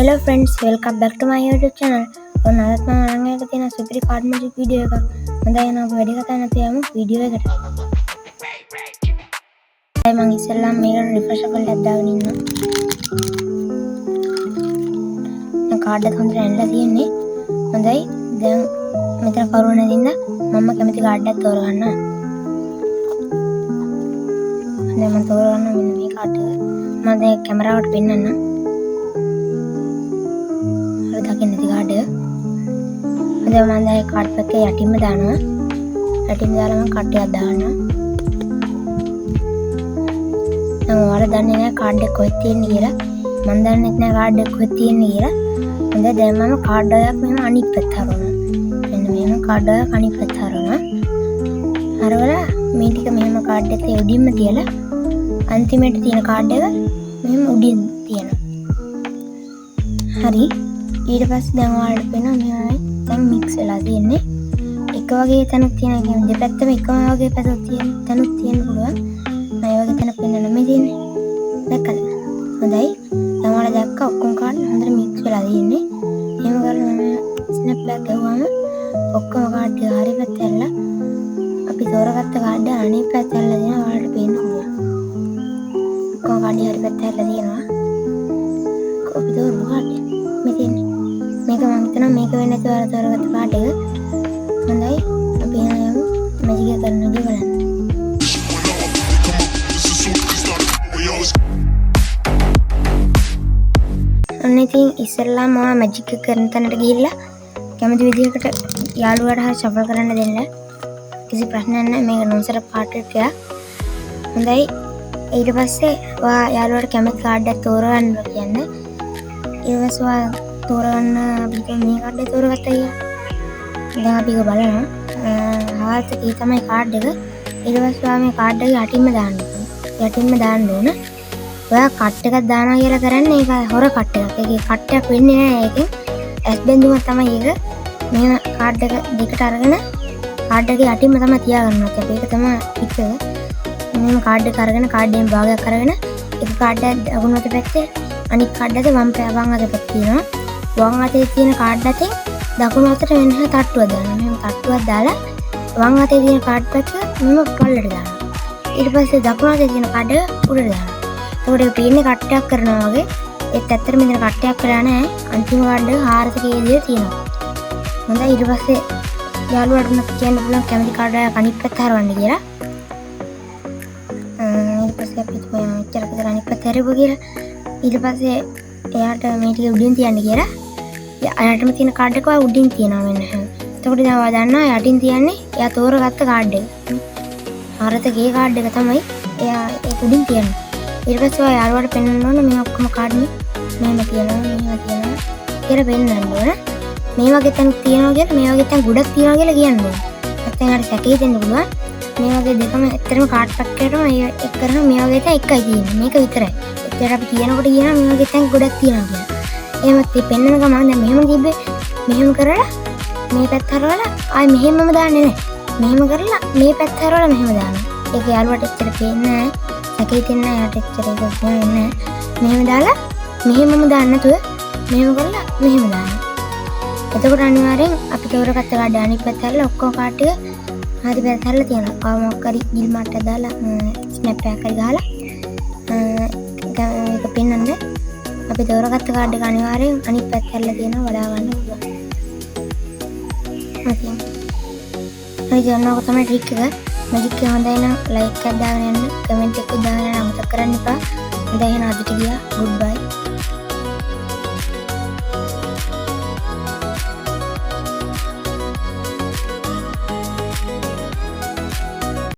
Hello friends, welcome back to my YouTube channel. ඔන්න අදත් මම අරන් ආලා තියෙන සුපිරි කාඩ් මැජික් වීඩියෝ එකක්. හොඳයි එහෙනම් අපි වැඩි කතා නැතුව යමු වීඩියෝ එකට. දැන් මම ඉස්සෙල්ලාම මේකට රිෆ්‍රෙෂ් කරලා දාගෙන ඉන්නවා. දැන් කාඩ් එක හොඳට ඇනලා තියෙන්නේ. හොඳයි. දැන් මෙතන කරුණ නැදින්න මම කැමති කාඩ් එකක් තෝරගන්නවා. දැන් මම තෝරගන්නවා මෙන්න මේ කාඩ් එක. මම දැන් කැමරාවට පෙන්නන්නම්. දකින්න ති කාඩ් එක. දැන් මම දැන් කාඩ් එකේ යටින්ම දානවා. යටින් දාලා මම කාඩ් එකක් දානවා. දැන් ඔයාලා දන්නේ නැහැ කාඩ් එක කොහෙද තියෙන්නේ කියලා. මම දන්නේ නැහැ කාඩ් එක කොහෙද තියෙන්නේ කියලා. හොඳයි දැන් මම කාඩ් එකක් මෙහෙම අනිත් පැත්ත හරවනවා. මෙන්න මෙහෙම කාඩ් එකක් අනිත් පැත්ත හරවනවා. හරවලා මේ ටික මෙහෙම කාඩ් එකේ උඩින්ම තියලා අන්තිමේට තියෙන කාඩ් එක මෙහෙම උඩින් තියනවා. හරි. ඊට පස්සේ දැන් ඔයාලට පේනවා මෙහෙමයි දැන් මික්ස් වෙලා තියෙන්නේ. එක වගේ තැනක් තියෙනවා කියන්නේ දෙපැත්තම එකම වගේ පැත්තක් තියෙන තැනුත් තියෙන්න පුළුවන්. මම ඒ වගේ තැනක් පෙන්නන්න මේ තියෙන්නේ. දැක්කද? හොඳයි. දැන් ඔයාලා දැක්ක ඔක්කොම කාඩ් හොඳට මික්ස් වෙලා තියෙන්නේ. එහෙම කරලා මම ස්නැප් බෑක් ගහුවාම ඔක්කොම කාඩ් ටික හරි පැත්ත ඇරලා අපි තෝරගත්ත කාඩ් එක අනිත් පැත්ත ඇරලා දෙනවා ඔයාලට පේන්න පුළුවන්. ඔක්කොම කාඩ් හරි පැත්ත ඇරලා තියෙනවා. අපි තෝරමු කාඩ් එක. මේ තියෙන්නේ මේක මම හිතනවා මේක වෙන්නේ නැතුව අර තෝරගත්ත කාඩ් එක. හොඳයි අපි යමු මැජික් එක කරන්නදී බලන්න. අන්න ඉතින් ඉස්සෙල්ලාම මම මැජික් එක කරන තැනට ගිහිල්ලා කැමති විදිහකට යාළුවාට හරි ෂෆල් කරන්න දෙන්න. කිසි ප්‍රශ්නයක් නැහැ මේක නොසර පාට් එකක්. හොඳයි ඊට පස්සේ ඔයා යාළුවාට කැමති කාඩ් එකක් තෝරගන්න කියන්නේ. ඊට පස්සේ ඔයා තෝරගන්න අපි මේ කාඩ් එක තෝරගත්තා කියලා. දැන් අපි ඒක බලනවා. හාල්ට කී තමයි කාඩ් එක. ඊට පස්සේ ඔයා මේ කාඩ් එක යටින්ම දාන්න ඕන. යටින්ම දාන්න ඕන. ඔයා කට් එකක් දානවා කියලා කරන්නේ ඒක හොර කට් එකක්. ඒකේ කට් එකක් වෙන්නේ නැහැ ඒකෙන්. ඇස් බැඳුමක් තමයි ඒක. මෙහෙම කාඩ් එක දෙකට අරගෙන කාඩ් එකේ යටින්ම තමයි තියාගන්නවා. ඒක තමයි පිට. මෙහෙම කාඩ් එක අරගෙන කාඩ් එකෙන් භාගයක් අරගෙන එක කාඩ් එකක් අගුණ අත පැත්තේ අනිත් කාඩ් එකේ වම් අත පැත්තේ තියෙනවා. වම් අතේ තියෙන කාඩ් එකෙන් දකුණු අතට වෙන තට්ටුවක් දානවා. මෙහෙම තට්ටුවක් දාලා වම් අතේ තියෙන කාඩ් එක මෙහෙම පල්ලට දානවා. ඊට පස්සේ දකුණු අතේ තියෙන කාඩ් එක උඩට දානවා. එතකොට ඒක පේන්නේ කට්ටයක් කරනවා වගේ. ඒත් ඇත්තට මෙතන කට්ටයක් කරලා නැහැ. අන්තිම කාඩ් එක හාරසකේ විදියට තියෙනවා. හොඳයි ඊට පස්සේ යාළුවාට උනත් කියන්න පුළුවන් කැමති කාඩ් එක අනිත් පැත්ත හරවන්න කියලා. ඊට පස්සේ අපි මෙච්චර විතර අනිත් පැත්ත හරවුවා කියලා. ඊට පස්සේ එයාට මේ ටික උඩින් තියන්න කියලා. එයාටම තියෙන කාඩ් එක ඔය උඩින් තියනවා වෙන හැම. එතකොට දැන් ඔයා දන්නවා යටින් තියන්නේ එයා තෝරගත්ත කාඩ් එක. හාරතගේ කාඩ් එක තමයි එයා ඒක උඩින් තියන්නේ. ඊට පස්සේ ඔයා යාළුවාට පෙන්නන්න ඕන මේ ඔක්කොම කාඩ් මෙහෙම තියනවා කියලා පෙන්නන්න ඕන. මේ වගේ තැන් තියනවා කියලා මේ වගේ තැන් ගොඩක් තියනවා කියලා කියන්න ඕන. නැත්නම් හරි සැකේ දෙන්න පුළුවන්. මේ වගේ දෙකම ඇත්තටම කාඩ් පැක් එකටම එක කරන මේ වගේ තැන් එකයි තියෙන්නේ. මේක විතරයි. ඒකට අපි කියනකොට කියනවා මේ වගේ තැන් ගොඩක් තියනවා කියලා. එහෙමත් මේ පෙන්නන ගමන් දැන් මෙහෙම තිබ්බේ මෙහෙම කරලා මේ පැත්ත හරවලා ආයි මෙහෙමම දාන්නේ නැහැ. මෙහෙම කරලා මේ පැත්ත හරවලා මෙහෙම දානවා. ඒක යාළුවාට එච්චර පේන්නේ නැහැ. සැකේ තියන්න යාට එච්චර ඒක පේන්නේ නැහැ. මෙහෙම දාලා මෙහෙමම දාන්න නැතුව මෙහෙම කරලා මෙහෙම දානවා. එතකොට අනිවාර්යෙන් අපි තෝරගත්ත කාඩ් අනිත් පැත්ත හරලා ඔක්කොම කාඩ් ටික හරි පැත්ත හරලා තියෙනවා. කවමක් හරි ගිල් මාට්ට දාලා ස්නැප් එකක් හරි ගහලා ඒක පෙන්නන්න අපි තෝරගත්ත කාඩ් එක අනිවාර්යෙන් අනිත් පැත්ත හරලා තියෙනවා වඩා ගන්න පුළුවන්. හරි. හරි ජනක තමයි ට්‍රික් එක. මැජික් එක හොඳයි නම් ලයික් එකක් දාගෙන යන්න, කමෙන්ට් එකක් දාගෙන යන්න අමතක කරන්න එපා. හොඳයි එහෙනම් අදට ගියා. ගුඩ් බයි.